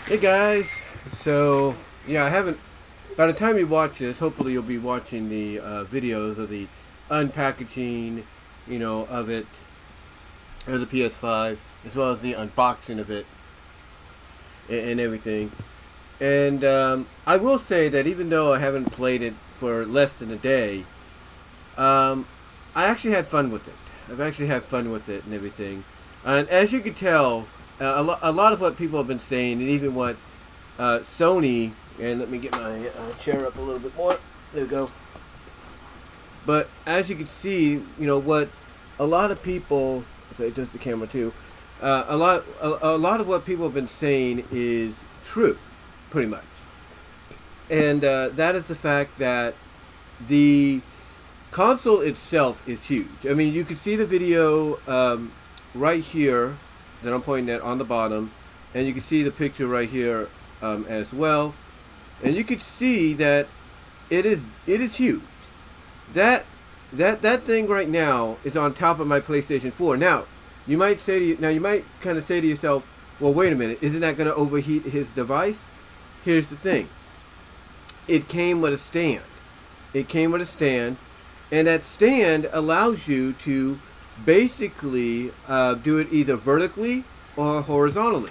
Hey guys, so yeah, I haven't. By the time you watch this, hopefully you'll be watching the videos of the unpackaging, of it, or the PS5, as well as the unboxing of it and everything. And I will say that even though I haven't played it for less than a day, um, I actually had fun with it. I've actually had fun with it and everything. And as you can tell, a lot of what people have been saying, and even what Sony, and let me get my chair up a little bit more. There we go. But as you can see, what a lot of people, so adjust the camera too. A lot of what people have been saying is true, pretty much, and that is the fact that the console itself is huge. I mean, you can see the video right here that I'm pointing at on the bottom, and you can see the picture right here as well, and you can see that it is huge. That that thing right now is on top of my PlayStation 4. Now, you might kind of say to yourself, well, wait a minute, isn't that going to overheat his device? Here's the thing. It came with a stand. It came with a stand, and that stand allows you to basically do it either vertically or horizontally.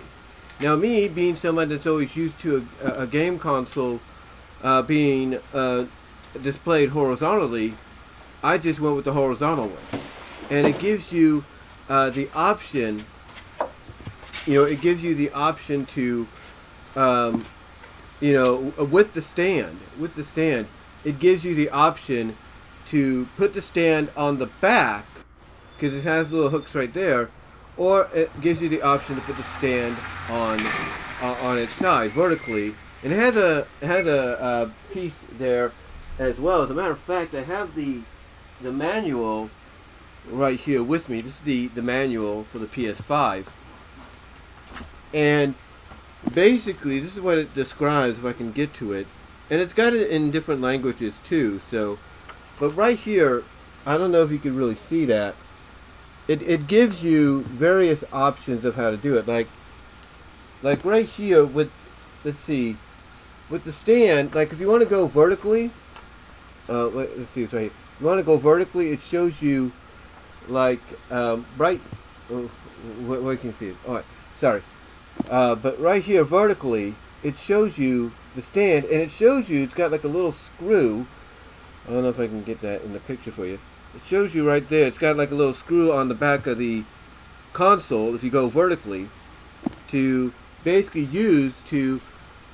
Now, me being someone that's always used to a game console being displayed horizontally, I just went with the horizontal one, and it gives you the option. It gives you the option to, with the stand, it gives you the option to put the stand on the back because it has little hooks right there, or it gives you the option to put the stand on its side vertically, and it has a piece there as well. As a matter of fact, I have the manual right here with me. This is the manual for the PS5, and basically this is what it describes if I can get to it, and it's got it in different languages too. So, but right here, I don't know if you can really see that. It gives you various options of how to do it. Like right here with, let's see, with the stand. Like if you want to go vertically, let's see, it's right here. You want to go vertically, it shows you like right. Oh, where can you see it? All right, sorry. But right here vertically, it shows you the stand, and it shows you it's got like a little screw. I don't know if I can get that in the picture for you. It shows you right there. It's got like a little screw on the back of the console if you go vertically to basically use to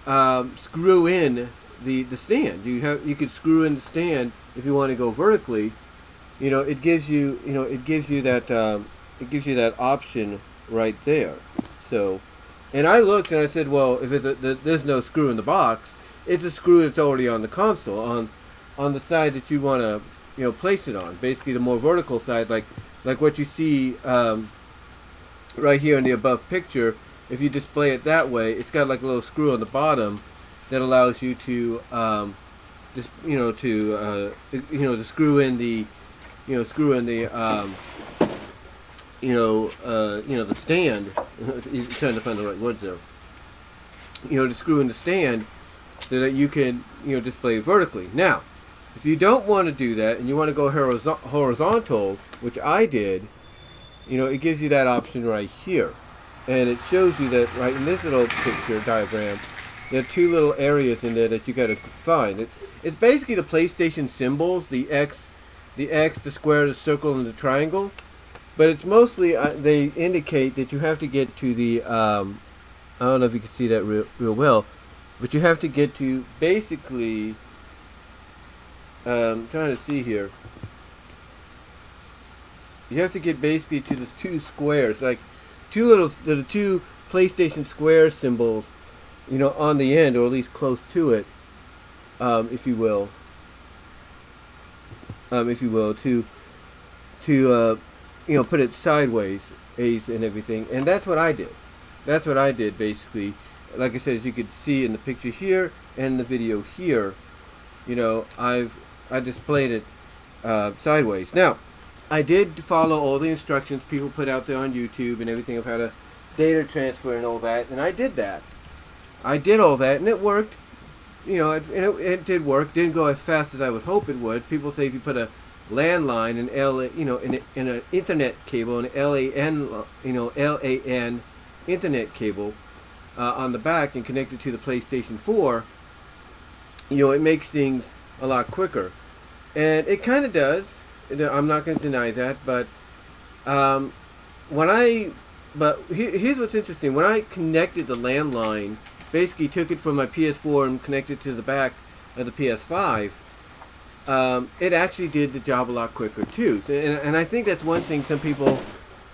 screw in the stand. You could screw in the stand if you want to go vertically. It gives you that option right there. So, and I looked and I said, well, if there's no screw in the box, it's a screw that's already on the console on the side that you want to place it on. Basically, the more vertical side, like what you see right here in the above picture. If you display it that way, it's got like a little screw on the bottom that allows you to to screw in the the stand. You're trying to find the right words there. To screw in the stand so that you can display it vertically. Now, if you don't want to do that and you want to go horizontal, which I did, it gives you that option right here, and it shows you that right in this little picture diagram. There are two little areas in there that you got to find. It's basically the PlayStation symbols: the X, the square, the circle, and the triangle. But it's mostly they indicate that you have to get to the. I don't know if you can see that real well, but you have to get to basically. Trying to see here. You have to get basically to the two squares, like the two PlayStation Square symbols, on the end, or at least close to it, if you will, to put it sideways, A's and everything, and that's what I did. That's what I did basically. Like I said, as you could see in the picture here and the video here, I displayed it sideways. Now, I did follow all the instructions people put out there on YouTube and everything of how to data transfer and all that, and I did that. I did all that, and it worked. It did work. Didn't go as fast as I would hope it would. People say if you put a landline, an L, in an Ethernet cable, an LAN, LAN Internet cable on the back, and connect it to the PlayStation 4, it makes things a lot quicker, and it kind of does. I'm not going to deny that, but here's what's interesting. When I connected the landline, basically took it from my PS4 and connected it to the back of the PS5, it actually did the job a lot quicker too. And I think that's one thing some people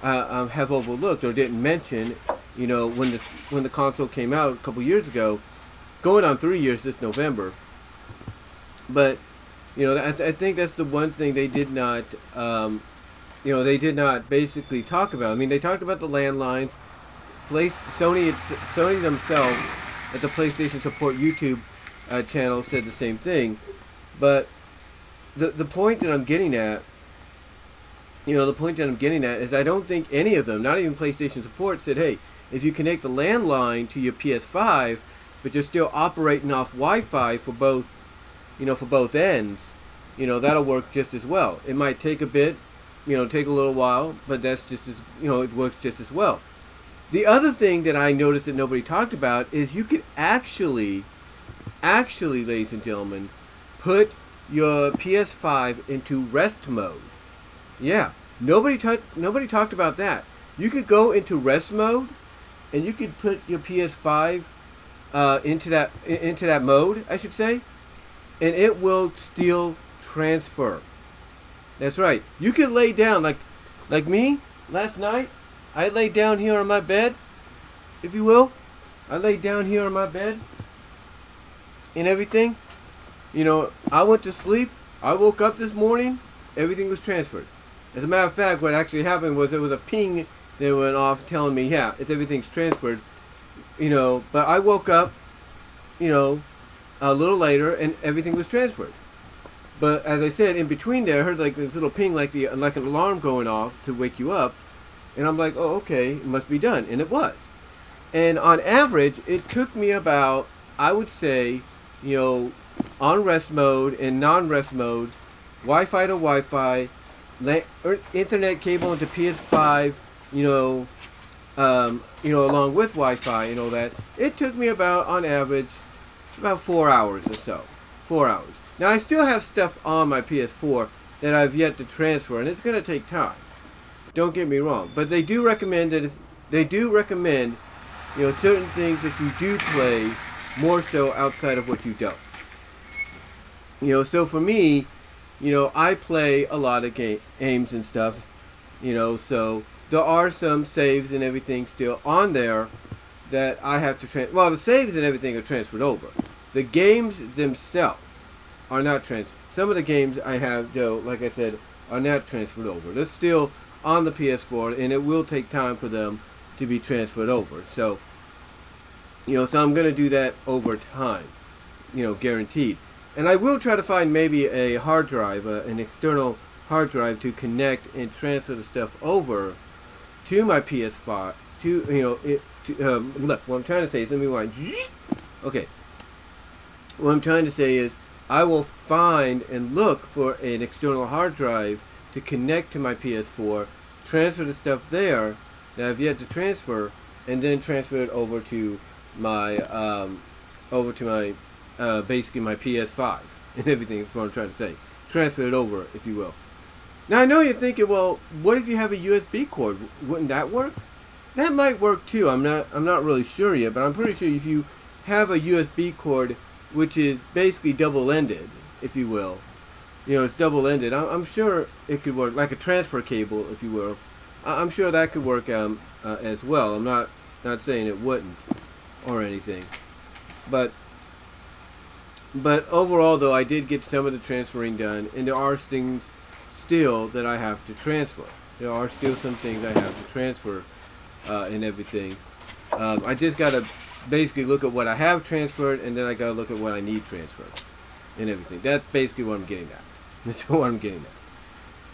have overlooked or didn't mention. When the console came out a couple years ago, going on 3 years this November. But I think that's the one thing they did not. They did not basically talk about. I mean, they talked about the landlines. Sony themselves at the PlayStation Support YouTube channel said the same thing. But the point that I'm getting at, is I don't think any of them, not even PlayStation Support, said, hey, if you connect the landline to your PS5, but you're still operating off Wi-Fi for both ends, that'll work just as well. It might take a bit, take a little while, but that's just as, it works just as well. The other thing that I noticed that nobody talked about is you could actually, ladies and gentlemen, put your PS5 into rest mode. Yeah, nobody talked about that. You could go into rest mode, and you could put your PS5 into that mode, I should say, and it will still transfer. That's right. You could lay down like me last night. I laid down here on my bed, if you will. I laid down here on my bed and everything. I went to sleep. I woke up this morning. Everything was transferred. As a matter of fact, what actually happened was there was a ping that went off telling me, yeah, everything's transferred. But I woke up, a little later, and everything was transferred. But as I said, in between there, I heard like this little ping, like an alarm going off to wake you up. And I'm like, oh, okay, it must be done. And it was. And on average, it took me about, I would say, on rest mode and non-rest mode, Wi-Fi to Wi-Fi, internet cable into PS5, along with Wi-Fi and all that. It took me about, on average, about 4 hours or so. 4 hours. Now, I still have stuff on my PS4 that I've yet to transfer, and it's going to take time. Don't get me wrong, but they do recommend certain things that you do play more so outside of what you don't. So for me, I play a lot of games and stuff, so there are some saves and everything still on there that I have to well, the saves and everything are transferred over. The games themselves are not transferred. Some of the games I have, though, like I said, are not transferred over. They're still on the PS4, and it will take time for them to be transferred over. So, so I'm going to do that over time, guaranteed. And I will try to find maybe a hard drive, an external hard drive to connect and transfer the stuff over to my PS5. Look, what I'm trying to say is, let me rewind. Okay. What I'm trying to say is, I will find and look for an external hard drive to connect to my PS4, transfer the stuff there that I've yet to transfer, and then transfer it over to my basically my PS5 and everything. That's what I'm trying to say. Transfer it over, if you will. Now I know you're thinking, well, what if you have a USB cord? Wouldn't that work? That might work too. I'm not really sure yet, but I'm pretty sure if you have a USB cord, which is basically double-ended, if you will. It's double-ended. I'm sure it could work, like a transfer cable, if you will. I'm sure that could work as well. I'm not saying it wouldn't or anything. But overall, though, I did get some of the transferring done, and there are things still that I have to transfer. There are still some things I have to transfer and everything. I just got to basically look at what I have transferred, and then I got to look at what I need transferred and everything. That's basically what I'm getting at. That's what I'm getting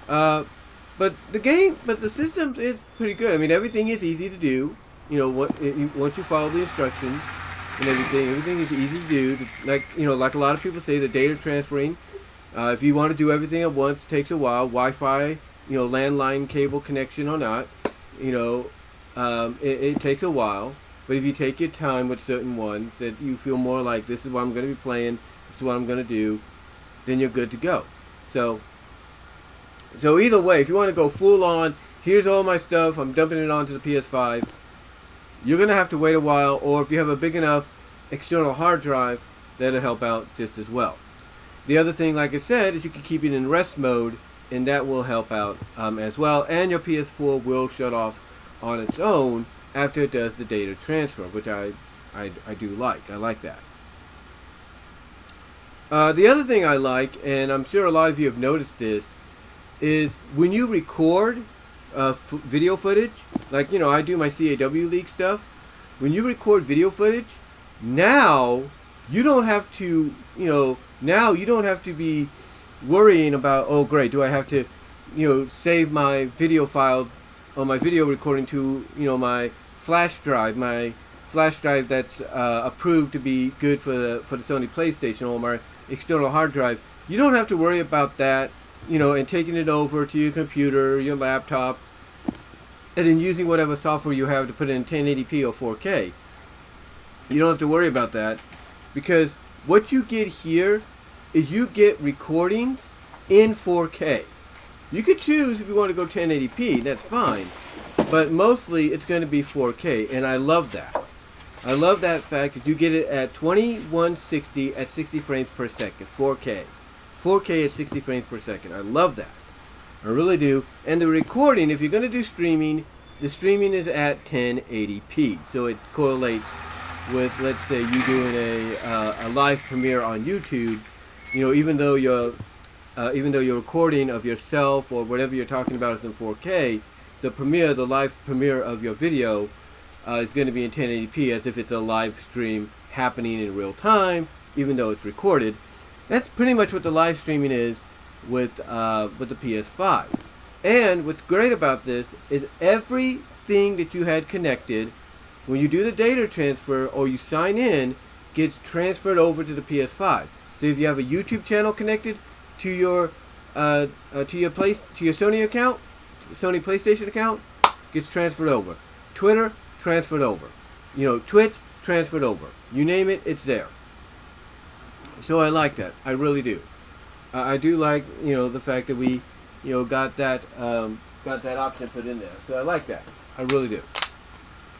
at. But the system is pretty good. I mean, everything is easy to do. Once you follow the instructions and everything. Everything is easy to do. Like like a lot of people say, the data transferring. If you want to do everything at once, it takes a while. Wi-Fi, landline cable connection or not, it takes a while. But if you take your time with certain ones that you feel more like this is what I'm going to be playing, this is what I'm going to do, then you're good to go. So either way, if you want to go full on, here's all my stuff, I'm dumping it onto the PS5, you're going to have to wait a while, or if you have a big enough external hard drive, that'll help out just as well. The other thing, like I said, is you can keep it in rest mode, and that will help out as well, and your PS4 will shut off on its own after it does the data transfer, which I do like. I like that. The other thing I like, and I'm sure a lot of you have noticed this, is when you record video footage, like I do my CAW League stuff. When you record video footage, now you don't have to be worrying about, oh great, do I have to save my video file or my video recording to my flash drive that's approved to be good for the Sony PlayStation, or my external hard drive. You don't have to worry about that, and taking it over to your computer, your laptop, and then using whatever software you have to put it in 1080p or 4K. You don't have to worry about that, because what you get here is you get recordings in 4K. You could choose if you want to go 1080p, that's fine, but mostly it's going to be 4K, and I love that. I love that fact that you get it at 2160 at 60 frames per second, 4K. 4K at 60 frames per second. I love that. I really do. And the recording, if you're going to do streaming, the streaming is at 1080p. So it correlates with, let's say, you doing a live premiere on YouTube. Even though your recording of yourself or whatever you're talking about is in 4K, the live premiere of your video is going to be in 1080p, as if it's a live stream happening in real time, even though it's recorded. That's pretty much what the live streaming is with the PS5. And what's great about this is everything that you had connected when you do the data transfer or you sign in gets transferred over to the PS5. So if you have a YouTube channel connected to your Sony account, Sony PlayStation account, gets transferred over. Twitter, transferred over. Twitch, transferred over. You name it, it's there. So I like that. I really do. I do like the fact that we got that option put in there. So I like that. I really do.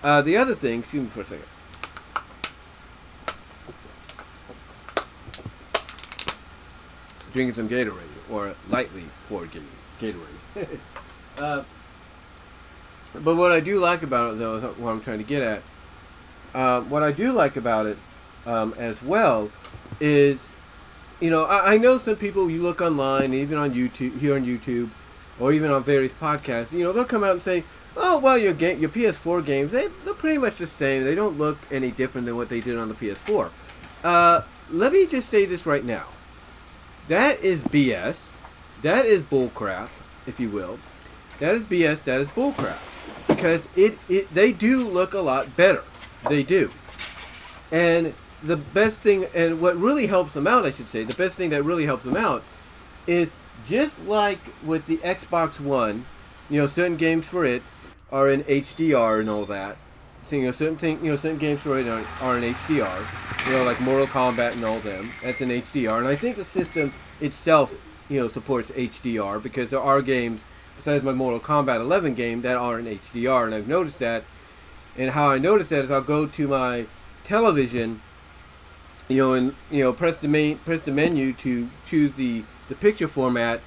The other thing, excuse me for a second. Drinking some Gatorade, or lightly poured Gatorade. But what I do like about it, though, is what I'm trying to get at. What I do like about it as well is, I know some people, you look online, even on YouTube, here on YouTube, or even on various podcasts, they'll come out and say, oh, well, your PS4 games, they're pretty much the same. They don't look any different than what they did on the PS4. Let me just say this right now. That is BS. That is bullcrap, if you will. That is BS. That is bullcrap. Because they do look a lot better. They do. And the best thing, and what really helps them out, I should say, the best thing that really helps them out is, just like with the Xbox One, certain games for it are in HDR and all that. So, certain games for it are in HDR. Like Mortal Kombat and all them. That's in HDR. And I think the system itself, supports HDR, because there are games, besides my Mortal Kombat 11 game, that are in HDR. And I've noticed that. And how I notice that is I'll go to my television, and press the menu to choose the picture format,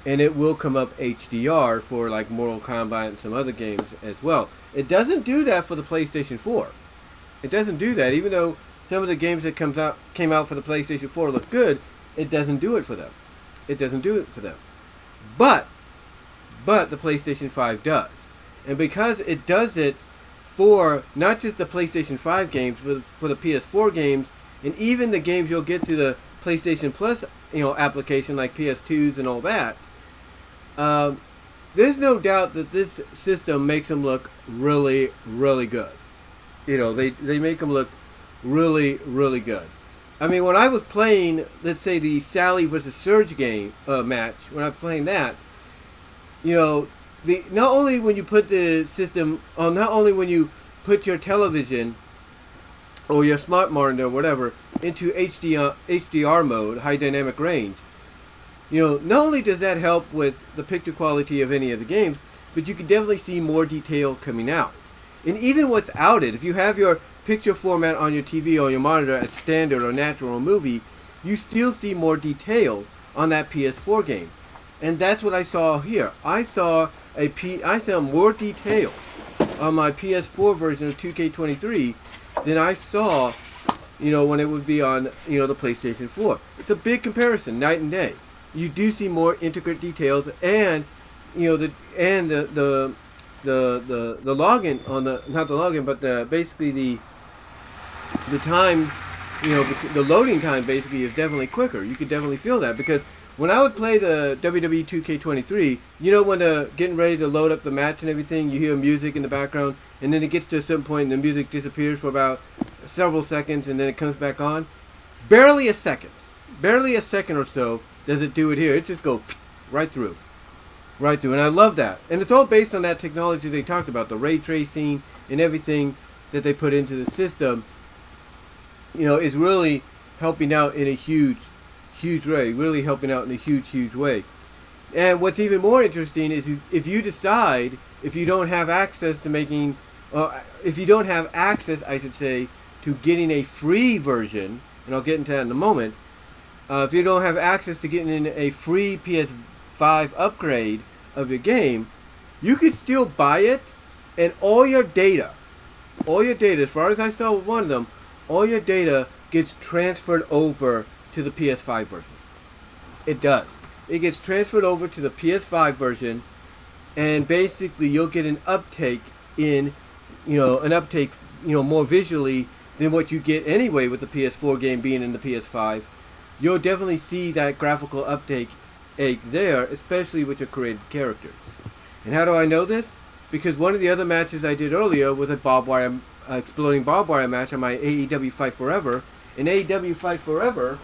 and it will come up HDR for like Mortal Kombat and some other games as well. It doesn't do that for the PlayStation 4. It doesn't do that. Even though some of the games that came out for the PlayStation 4 look good, it doesn't do it for them. It doesn't do it for them. But the PlayStation 5 does. And because it does it for not just the PlayStation 5 games, but for the PS4 games, and even the games you'll get to the PlayStation Plus, application like PS2s and all that, there's no doubt that this system makes them look really, really good. They make them look really, really good. I mean, when I was playing, let's say the Sally versus Surge game match, when I was playing that, you know, not only when you put the system on, not only when you put your television or your smart monitor or whatever into HDR mode, high dynamic range, you know, not only does that help with the picture quality of any of the games, but you can definitely see more detail coming out. And even without it, if you have your picture format on your TV or your monitor at standard or natural or movie, you still see more detail on that PS4 game. And that's what I saw here. I saw more detail on my PS4 version of 2K23 than I saw, you know, when it would be on, you know, the PlayStation 4. It's a big comparison, night and day. You do see more intricate details, and you know, the login on the, not the login, but basically the time, you know, the loading time basically is definitely quicker. You could definitely feel that, because when I would play the WWE 2K23, you know, when they're getting ready to load up the match and everything, you hear music in the background, and then it gets to a certain point and the music disappears for about several seconds, and then it comes back on. Barely a second or so does it do it here. It just goes right through. And I love that. And it's all based on that technology they talked about, the ray tracing and everything that they put into the system. You know, is really helping out in a huge way. Really helping out in a huge way. And what's even more interesting is if you decide, if you don't have access to making, if you don't have access, I should say, to getting a free version, and I'll get into that in a moment. If you don't have access to getting in a free PS5 upgrade of your game, you could still buy it, and all your data, as far as I saw with one of them, all your data gets transferred over to the PS5 version. It does. It gets transferred over to the PS5 version, and basically you'll get an uptake in, more visually than what you get anyway with the PS4 game being in the PS5. You'll definitely see that graphical uptake there, especially with your created characters. And how do I know this? Because one of the other matches I did earlier was a exploding barbed wire match on my AEW Fight Forever. In AEW Fight Forever,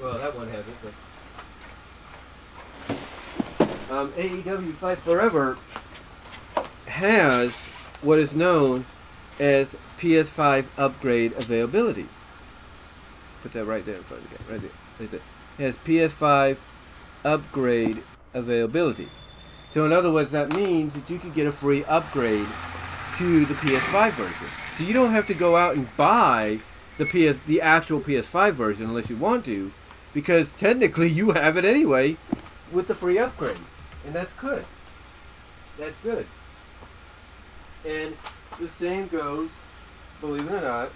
well, that one hasn't, but AEW Fight Forever has what is known as PS5 upgrade availability. Put that right there in front of you, right there. It has PS5 upgrade availability. So in other words, that means that you could get a free upgrade to the PS5 version. So you don't have to go out and buy the actual PS5 version unless you want to, because technically you have it anyway with the free upgrade. And that's good. That's good. And the same goes, believe it or not,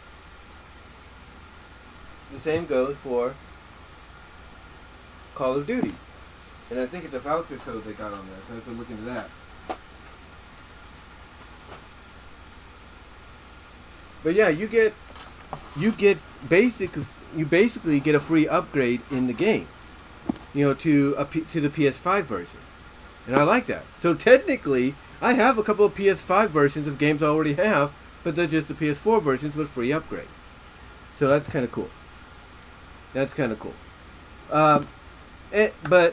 the same goes for Call of Duty. And I think it's a voucher code they got on there, so I have to look into that. But yeah, you basically get a free upgrade in the game, you know, to the PS5 version. And I like that. So technically, I have a couple of PS5 versions of games I already have, but they're just the PS4 versions with free upgrades. So that's kind of cool. But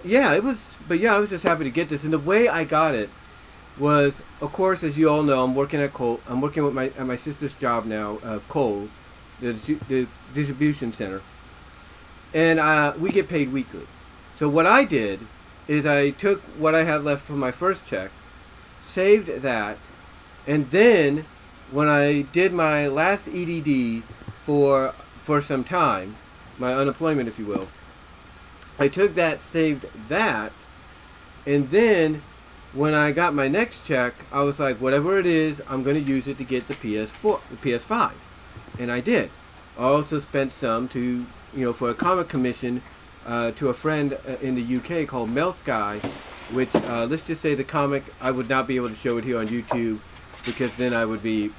yeah, I was just happy to get this. And the way I got it was, of course, as you all know, I'm working at my sister's job now, Kohl's, the distribution center, and we get paid weekly. So what I did is I took what I had left from my first check, saved that, and then when I did my last EDD for some time, my unemployment, if you will, I took that, saved that, and then when I got my next check, I was like, whatever it is, I'm going to use it to get the PS5. And I did. I also spent some for a comic commission to a friend in the UK called Mel Sky, which, let's just say the comic, I would not be able to show it here on YouTube, because then I would be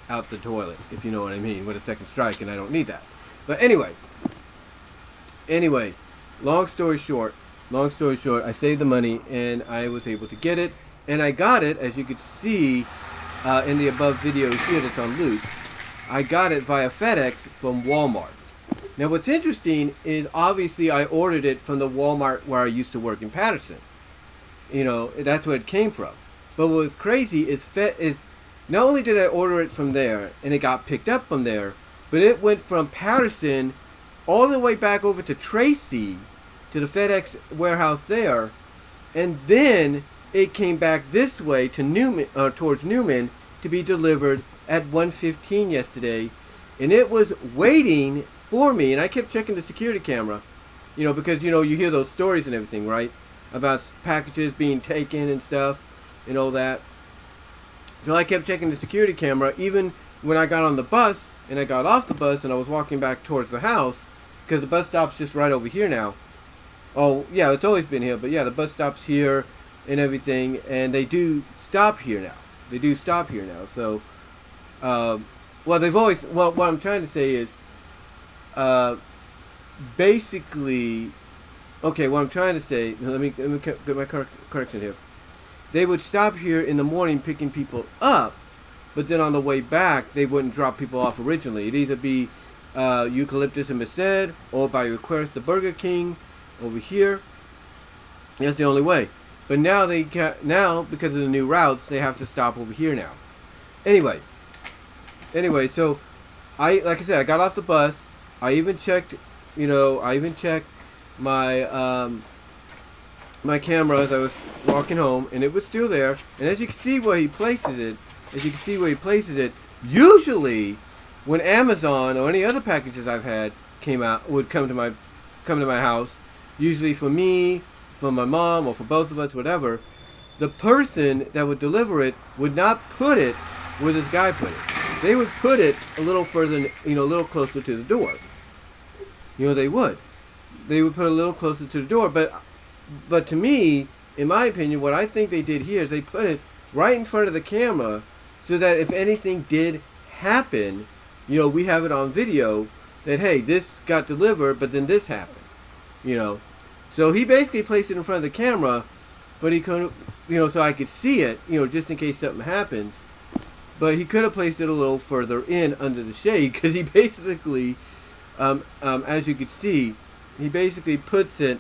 out the toilet, if you know what I mean, with a second strike, and I don't need that. But anyway, long story short, I saved the money and I was able to get it, And I got it, as you could see in the above video here that's on loop. I got it via FedEx from Walmart. Now what's interesting is obviously I ordered it from the Walmart where I used to work in Patterson. You know, that's where it came from. But what's crazy is not only did I order it from there and it got picked up from there, but it went from Patterson all the way back over to Tracy, to the FedEx warehouse there, and then it came back this way to Newman, towards Newman, to be delivered at 1:15 yesterday, and it was waiting for me. And I kept checking the security camera, you know, because you know you hear those stories and everything, right, about packages being taken and stuff and all that. So I kept checking the security camera even when I got on the bus and I got off the bus and I was walking back towards the house, because the bus stop's just right over here now. Oh yeah, it's always been here, but yeah, the bus stop's here and everything, and they do stop here now. They do stop here now. So, well, they've always. Well, what I'm trying to say is, basically, okay. What I'm trying to say. Let me get my correction here. They would stop here in the morning picking people up, but then on the way back they wouldn't drop people off originally. It'd either be Eucalyptus and Merced, or by request the Burger King over here. That's the only way. But now now because of the new routes, they have to stop over here now. Anyway, so like I said, I got off the bus. I even checked, you know, my my camera as I was walking home, and it was still there. And as you can see where he places it, usually when Amazon or any other packages I've had would come to my house, usually for me, for my mom, or for both of us, whatever, the person that would deliver it would not put it where this guy put it. They would put it a little further, you know, a little closer to the door. You know, they would put it a little closer to the door. But to me, in my opinion, what I think they did here is they put it right in front of the camera, so that if anything did happen, you know, we have it on video that, hey, this got delivered, but then this happened, you know. So he basically placed it in front of the camera, but he couldn't, you know, so I could see it, you know, just in case something happens. But he could have placed it a little further in under the shade, because he basically, as you could see, he basically puts it,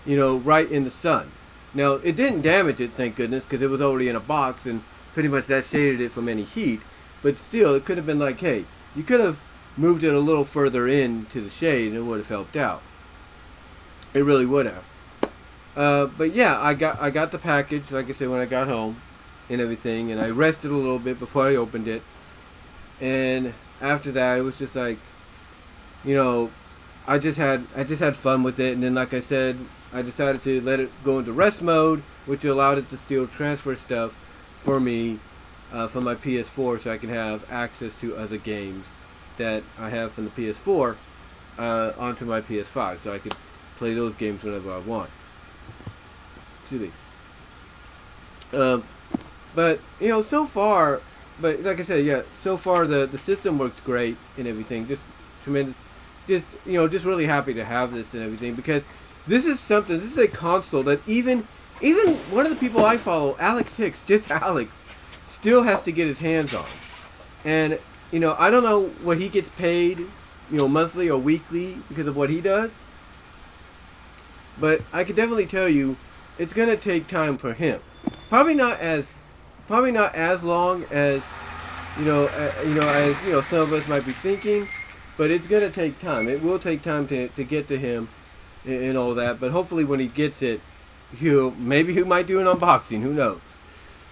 you know, right in the sun. Now, it didn't damage it, thank goodness, because it was already in a box, and pretty much that shaded it from any heat. But still, it could have been like, hey, you could have moved it a little further in to the shade, and it would have helped out. It really would have. But yeah, I got the package, like I said, when I got home and everything, and I rested a little bit before I opened it. And after that, it was just like, you know, I just had fun with it. And then, like I said, I decided to let it go into rest mode, which allowed it to still transfer stuff for me from my PS4, so I can have access to other games that I have from the PS4 onto my PS5, so I could play those games whenever I want. Excuse me. But you know, so far, but like I said, yeah, so far the system works great and everything. Just tremendous. Just, you know, just really happy to have this and everything, because this is a console that even one of the people I follow, Alex Hicks, just Alex, still has to get his hands on. And you know, I don't know what he gets paid, you know, monthly or weekly because of what he does. But I can definitely tell you, it's gonna take time for him. Probably not as long as some of us might be thinking, but it's gonna take time. It will take time to get to him and all that. But hopefully, when he gets it, he might do an unboxing. Who knows?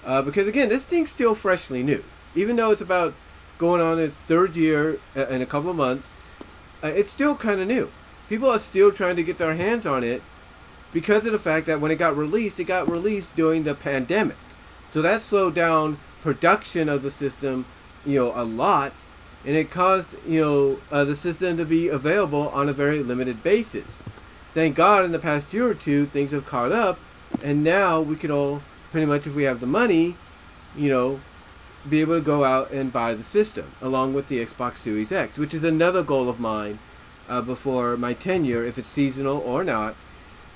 Because again, this thing's still freshly new, even though it's about going on its third year in a couple of months. It's still kind of new. People are still trying to get their hands on it, because of the fact that when it got released during the pandemic. So that slowed down production of the system, you know, a lot, and it caused, you know, the system to be available on a very limited basis. Thank God in the past year or two, things have caught up, and now we can all, pretty much if we have the money, you know, be able to go out and buy the system, along with the Xbox Series X, which is another goal of mine before my tenure, if it's seasonal or not,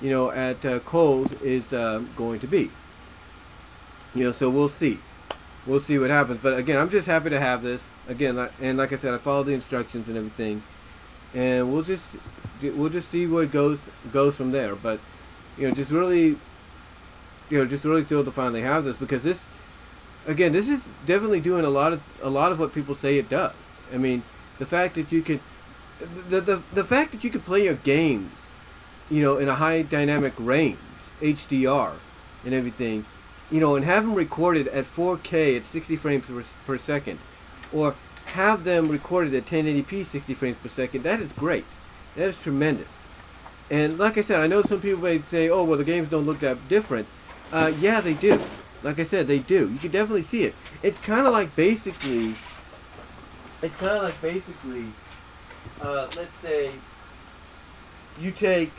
you know, at Kohl's is going to be. So we'll see. We'll see what happens. But again, I'm just happy to have this. Again, and like I said, I followed the instructions and everything, and we'll just see where it goes from there. But just really, just really thrilled to finally have this, because this is definitely doing a lot of what people say it does. I mean, the fact that you can, the fact that you can play your games, in a high dynamic range, HDR, and everything, and have them recorded at 4K at 60 frames per second, or have them recorded at 1080p 60 frames per second. That is great. That is tremendous. And like I said, I know some people may say, "Oh, well, the games don't look that different." Yeah, they do. Like I said, they do. You can definitely see it. It's kind of like basically. Let's say you take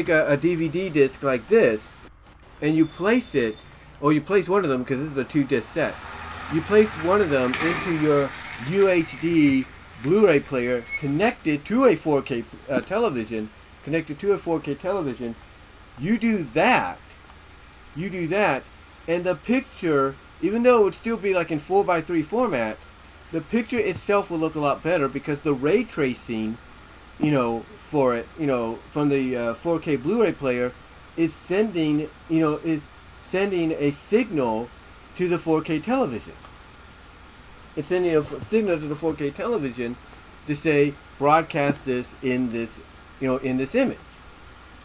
a DVD disc like this, and you place it, or you place one of them, because this is a 2-disc set. You place one of them into your UHD Blu-ray player connected to a 4K television. You do that, and the picture, even though it would still be like in 4:3 format, the picture itself will look a lot better, because the ray tracing, for it, from the 4K Blu-ray player is sending a signal to the 4K television. It's sending a signal to the 4K television to say, broadcast this in this image.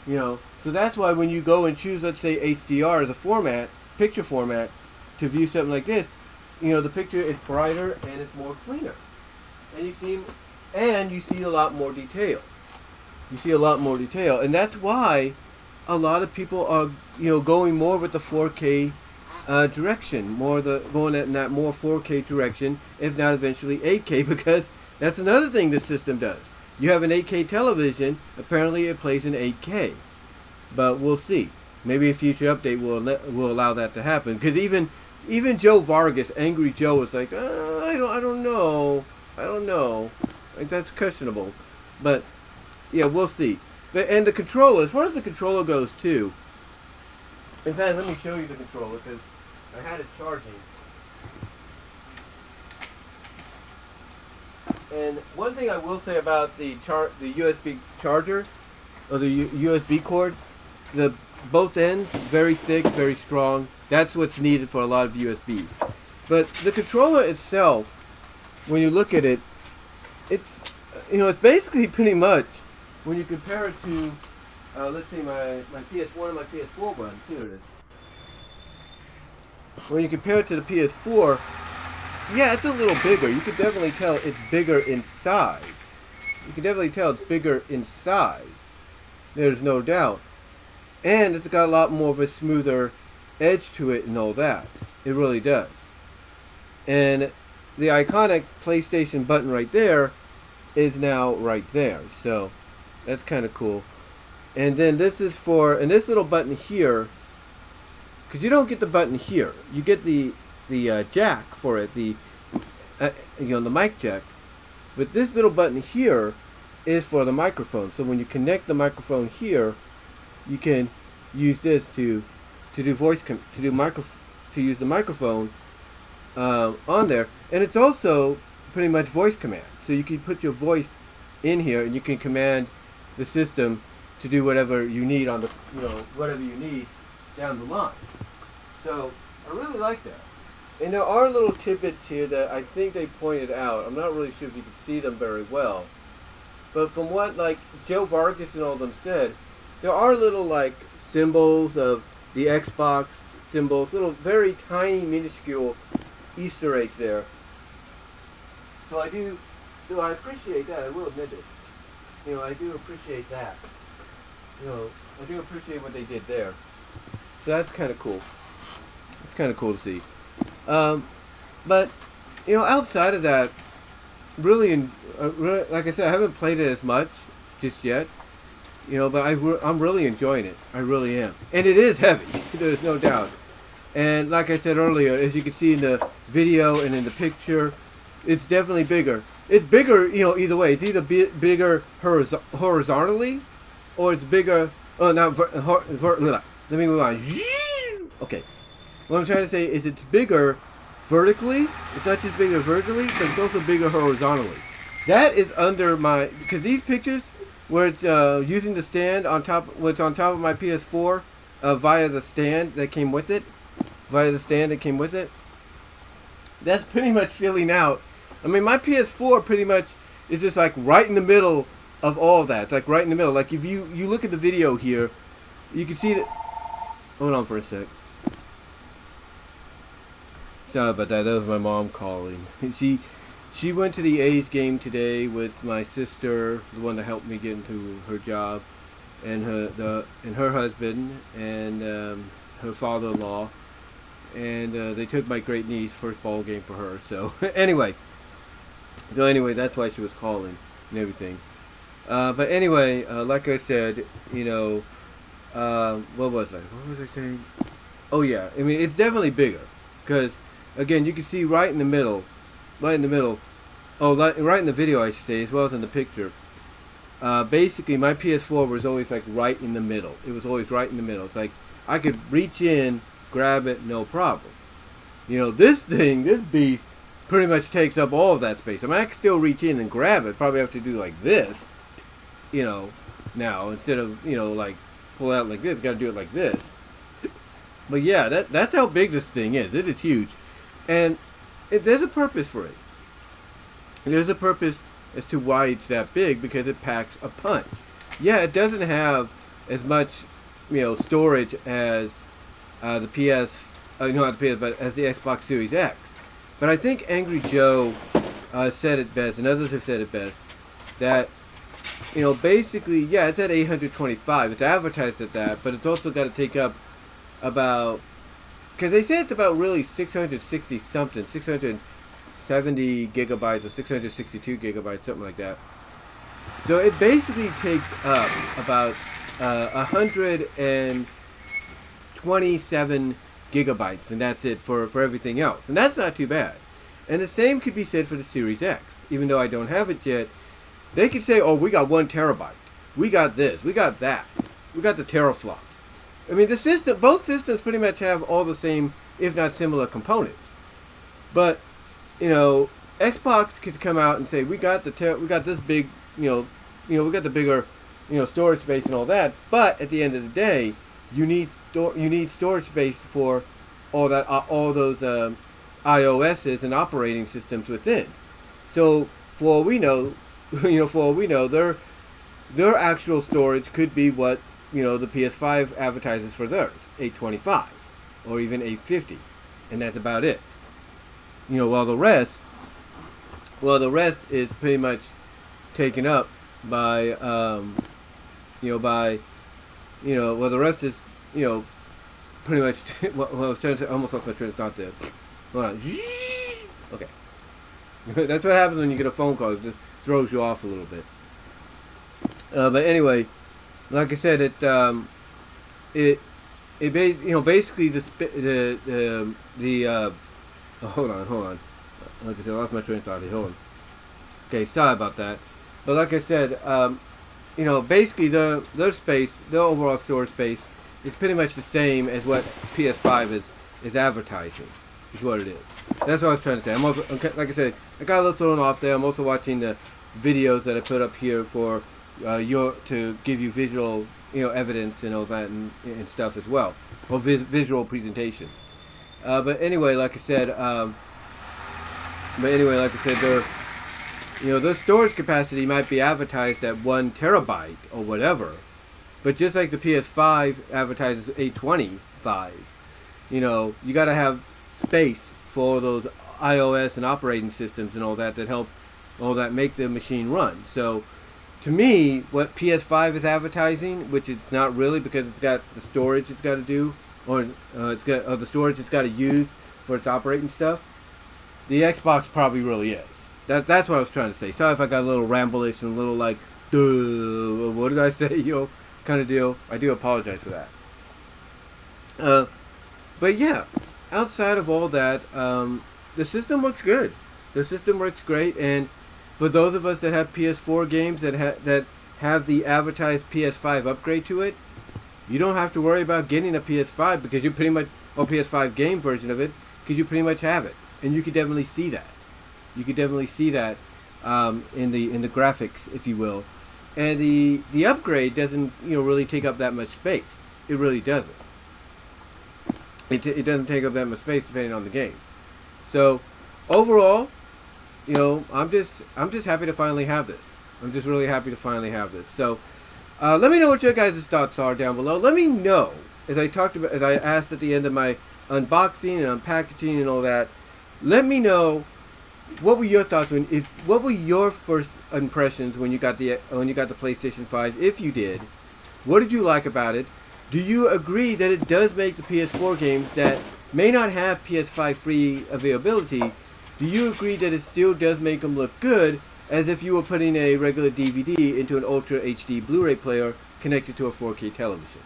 So that's why when you go and choose, let's say, HDR as a picture format, to view something like this, the picture is brighter and it's more cleaner, and you see a lot more detail. And that's why a lot of people are, going more with the 4K direction, going in that more 4K direction, if not eventually 8K, because that's another thing this system does. You have an 8K television, apparently it plays in 8K, but we'll see. Maybe a future update will allow that to happen, because even Joe Vargas, Angry Joe, was like, I don't know, like, that's questionable, but yeah, we'll see. And the controller, as far as the controller goes too, in fact, let me show you the controller, because I had it charging. And one thing I will say about the USB charger, or the USB cord, both ends, very thick, very strong. That's what's needed for a lot of USBs. But the controller itself, when you look at it, it's basically pretty much, when you compare it to, let's see, my PS1 and my PS4 ones. Here it is. When you compare it to the PS4, yeah, it's a little bigger. You can definitely tell it's bigger in size. There's no doubt. And it's got a lot more of a smoother edge to it and all that. It really does. And the iconic PlayStation button right there is now right there. So that's kind of cool. And then this is and this little button here, because you don't get the button here. You get the jack for it, the mic jack. But this little button here is for the microphone. So when you connect the microphone here, you can use this to use the microphone on there, and it's also pretty much voice command. So you can put your voice in here, and you can command the system to do whatever you need on the whatever you need down the line. So I really like that. And there are little tidbits here that I think they pointed out. I'm not really sure if you can see them very well, but from what like Joe Vargas and all of them said, there are little like symbols of the Xbox symbols, little very tiny minuscule Easter eggs there. So I appreciate that. I will admit it. I do appreciate that. I do appreciate what they did there. So that's kind of cool. It's kind of cool to see. But outside of that, really, like I said, I haven't played it as much just yet. But I'm really enjoying it. I really am. And it is heavy. There's no doubt. And like I said earlier, as you can see in the video and in the picture, it's definitely bigger. It's bigger, either way. It's either bigger horizontally, or it's bigger. Oh, now let me move on. Okay. What I'm trying to say is it's bigger vertically. It's not just bigger vertically, but it's also bigger horizontally. That is under my, because these pictures where it's using the stand on top, what's on top of my PS4 via the stand that came with it, that's pretty much filling out. I mean, my PS4 pretty much is just like right in the middle of all of that. It's like right in the middle. Like if you look at the video here, you can see that. Hold on for a sec. Sorry about that. That was my mom calling. She went to the A's game today with my sister, the one that helped me get into her job, and her husband and her father-in-law, and they took my great niece first ball game for her. So anyway, that's why she was calling and everything. But anyway, like I said, what was I saying? Oh yeah, I mean it's definitely bigger because again you can see right in the middle. Oh, right in the video I should say, as well as in the picture. Basically, my PS4 was always like right in the middle. It was always right in the middle. It's like I could reach in, grab it, no problem. This beast, pretty much takes up all of that space. I mean, I can still reach in and grab it. Probably have to do like this, now instead of like pull out like this. Got to do it like this. But yeah, that's how big this thing is. It is huge, and there's a purpose for it. There's a purpose as to why it's that big, because it packs a punch. Yeah, it doesn't have as much, storage as the not the PS, but as the Xbox Series X. But I think Angry Joe said it best, and others have said it best, that basically, yeah, it's at 825. It's advertised at that, but it's also got to take up about, because they say it's about really 660 something, 670 gigabytes or 662 gigabytes, something like that. So it basically takes up about 127 gigabytes, and that's it for everything else. And that's not too bad. And the same could be said for the Series X. Even though I don't have it yet, they could say, oh, we got 1 terabyte. We got this. We got that. We got the teraflops. I mean, both systems pretty much have all the same, if not similar, components. But Xbox could come out and say we got this big, we got the bigger, storage space and all that. But at the end of the day, you need storage space for all those iOSs and operating systems within. So for all we know, their actual storage could be what the PS5 advertises for theirs, 825 or even 850, and that's about it. While the rest is pretty much taken up by, the rest is, pretty much, well, I was trying to, I almost lost my train of thought there. Hold on. Okay. That's what happens when you get a phone call. It just throws you off a little bit. But anyway, like I said, basically hold on. Like I said, I lost my train of thought here. Hold on. Okay, sorry about that. But like I said, basically their overall storage space is pretty much the same as what PS5 is advertising. Is what it is. That's what I was trying to say. I'm also, like I said, I got a little thrown off there. I'm also watching the videos that I put up here for to give you visual, evidence and all that and stuff as well, or visual presentation. But anyway, like I said, their storage capacity might be advertised at 1 terabyte or whatever, but just like the PS5 advertises 825, you got to have space for those iOS and operating systems and all that make the machine run. So to me, what PS5 is advertising, which it's not really because it's got the storage it's got to do, or the storage it's got to use for its operating stuff, the Xbox probably really is. That's what I was trying to say. Sorry if I got a little ramblish and a little like, duh, what did I say, kind of deal. I do apologize for that. But yeah, outside of all that, the system works good. The system works great, and for those of us that have PS4 games that have the advertised PS5 upgrade to it, you don't have to worry about getting a PS5 because you pretty much or PS5 game version of it, because you pretty much have it, and you could definitely see that. You could definitely see that in the graphics, if you will, and the upgrade doesn't really take up that much space. It really doesn't. It doesn't take up that much space depending on the game. So overall, I'm just happy to finally have this. I'm just really happy to finally have this. So let me know what your guys' thoughts are down below. Let me know, as I asked at the end of my unboxing and unpackaging and all that. Let me know, what were your thoughts what were your first impressions when you got the PlayStation 5, if you did? What did you like about it? Do you agree that it does make the PS4 games that may not have PS5 free availability, do you agree that it still does make them look good, as if you were putting a regular DVD into an Ultra HD Blu-ray player connected to a 4K television?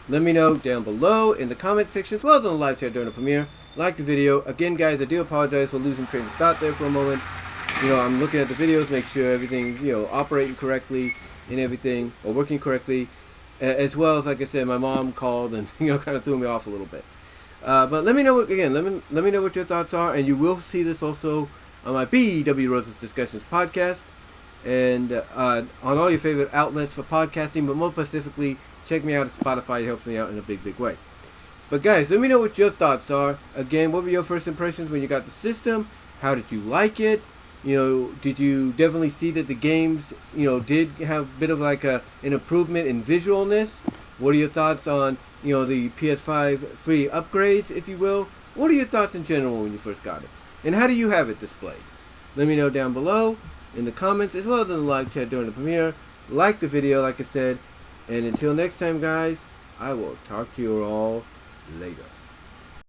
Let me know down below in the comment section, as well as on the live chat during the premiere. Like the video. Again, guys, I do apologize for losing train of thought there for a moment. I'm looking at the videos, make sure everything, operating correctly and everything, or working correctly. As well as, like I said, my mom called and kind of threw me off a little bit. But let me know let me know what your thoughts are, and you will see this also on my BW Roses Discussions podcast, and on all your favorite outlets for podcasting. But more specifically, check me out at Spotify. It helps me out in a big way. But guys, let me know what your thoughts are. Again, what were your first impressions when you got the system? How did you like it? Did you definitely see that the games, did have a bit of like an improvement in visualness? What are your thoughts on, the PS5 free upgrades, if you will? What are your thoughts in general when you first got it? And how do you have it displayed? Let me know down below in the comments, as well as in the live chat during the premiere. Like the video, like I said. And until next time, guys, I will talk to you all later.